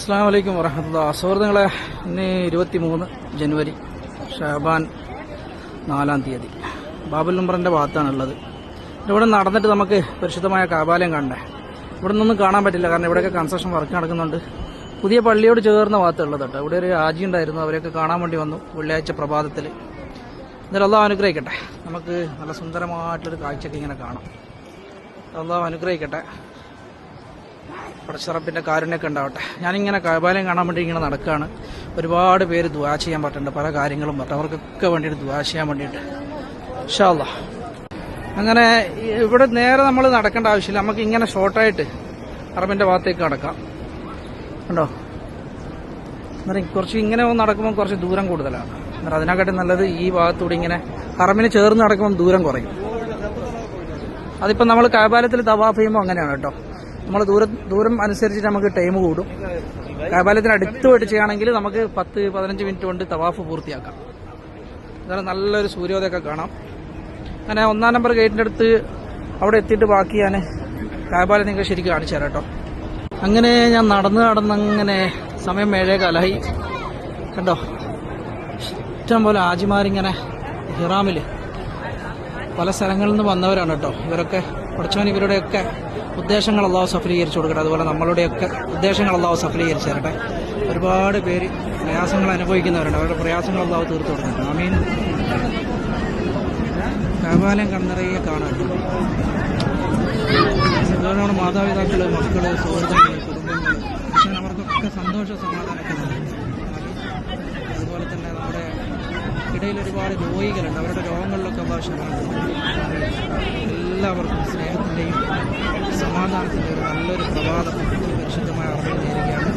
അസ്സലാമു അലൈക്കും വറഹ്മത്തുള്ളാഹി. സുഹൃത്തുക്കളെ, ഇന്ന് 23 ജനുവരി ഷാബാൻ 4-ാം തീയതി ബാബുൽ ഉംറന്റെ ഭാഗത്താണുള്ളത്. ഇവിടെ നടന്നിട്ട് നമുക്ക് പരിശുദ്ധമായ കാബാലയം കാണണ്ടേ. ഇവിടെ നിന്നൊന്നും കാണാൻ പറ്റില്ല, കാരണം ഇവിടെയൊക്കെ കൺസ്ട്രക്ഷൻ വർക്ക് നടക്കുന്നുണ്ട്. പുതിയ പള്ളിയോട് ചേർന്ന ഭാഗത്തുള്ളത് കേട്ടോ. ഇവിടെ ഒരു ഹാജി ഉണ്ടായിരുന്നു, അവരെയൊക്കെ കാണാൻ വേണ്ടി വന്നു വെള്ളിയാഴ്ച പ്രഭാതത്തിൽ. എന്നാലും അള്ളാഹു അനുഗ്രഹിക്കട്ടെ, നമുക്ക് നല്ല സുന്ദരമായിട്ടൊരു കാഴ്ചയൊക്കെ ഇങ്ങനെ കാണാം. അള്ളാഹു അനുഗ്രഹിക്കട്ടെ, പടച്ചറപ്പിന്റെ കാരുണ്യമൊക്കെ ഉണ്ടാവട്ടെ. ഞാനിങ്ങനെ കാബാലയം കാണാൻ വേണ്ടി ഇങ്ങനെ നടക്കുകയാണ്. ഒരുപാട് പേര് ദുആ ചെയ്യാൻ പറ്റുന്നുണ്ട്, പല കാര്യങ്ങളും പറ്റും, അവർക്കൊക്കെ വേണ്ടിയിട്ട് ദുആ ചെയ്യാൻ വേണ്ടിയിട്ട് ഇൻഷാ അല്ലാഹ്. അങ്ങനെ ഇവിടെ നേരെ നമ്മൾ നടക്കേണ്ട ആവശ്യമില്ല, നമുക്ക് ഇങ്ങനെ ഷോർട്ടായിട്ട് അറബിന്റെ ഭാഗത്തേക്ക് നടക്കാം. കണ്ടോ, അന്നേരം കുറച്ച് ഇങ്ങനെ നടക്കുമ്പോൾ കുറച്ച് ദൂരം കൂടുതലാണ്. അന്നേരം അതിനെക്കാട്ടി നല്ലത് ഈ ഭാഗത്തൂടെ ഇങ്ങനെ ഹറമിന് ചേർന്ന് നടക്കുമ്പോൾ ദൂരം കുറയും. അതിപ്പോൾ നമ്മൾ കാബാലയത്തിൽ തവാഫ് ചെയ്യുമ്പോൾ അങ്ങനെയാണ് കേട്ടോ. നമ്മൾ ദൂരം അനുസരിച്ചിട്ട് നമുക്ക് ടൈം കൂടും. കാബാലയത്തിന് അടുത്ത് പോയിട്ട് ചെയ്യുകയാണെങ്കിൽ നമുക്ക് 10-15 മിനിറ്റ് കൊണ്ട് തവാഫ് പൂർത്തിയാക്കാം. അതാണ് നല്ലൊരു സൂര്യോദയമൊക്കെ കാണാം. അങ്ങനെ 1-ാം നമ്പർ ഗേറ്റിൻ്റെ അടുത്ത് അവിടെ എത്തിയിട്ട് ബാക്കി ഞാൻ കാബാലയം നിങ്ങൾക്ക് ശരിക്കും കാണിച്ചു തരാം കേട്ടോ. അങ്ങനെ ഞാൻ നടന്നങ്ങനെ സമയം 7:15 കണ്ടോ. ഇഷ്ടം പോലെ ആജിമാരിങ്ങനെ ഹിറാമിൽ പല സ്ഥലങ്ങളിൽ നിന്ന് വന്നവരാണ് കേട്ടോ. ഇവരൊക്കെ പഠിച്ചവൻ ഇവരുടെയൊക്കെ ഉദ്ദേശങ്ങൾ അള്ളാഹു സഫലീകരിച്ചു കൊടുക്കട്ടെ. അതുപോലെ നമ്മളുടെയൊക്കെ ഉദ്ദേശങ്ങൾ അള്ളാഹു സഫലീകരിച്ചു തരട്ടെ. ഒരുപാട് പേര് പ്രയാസങ്ങൾ അനുഭവിക്കുന്നവരുണ്ട്, അവരുടെ പ്രയാസങ്ങൾ അള്ളാഹു തീർത്തു കൊടുക്കട്ടെ. ആമീൻ. കാബാലയം കണ്ണറിയെ കാണാൻ നമ്മുടെ മാതാപിതാക്കള്, മക്കള്, സുഹൃത്തുക്കള്, കുടുംബങ്ങൾ, പക്ഷേ അവർക്കൊക്കെ സന്തോഷ സമാധാനമൊക്കെ നൽകും. അതുപോലെ തന്നെ നമ്മുടെ ഇടയിൽ ഒരുപാട് രോഗികളുണ്ട്, അവരുടെ രോഗങ്ങളിലൊക്കെ എല്ലാവർക്കും സ്നേഹത്തിൻ്റെയും സമാധാനത്തിൻ്റെ ഒരു നല്ലൊരു പ്രഭാതം പരിശുദ്ധമായ അറിവ് നേരുകയാണ്.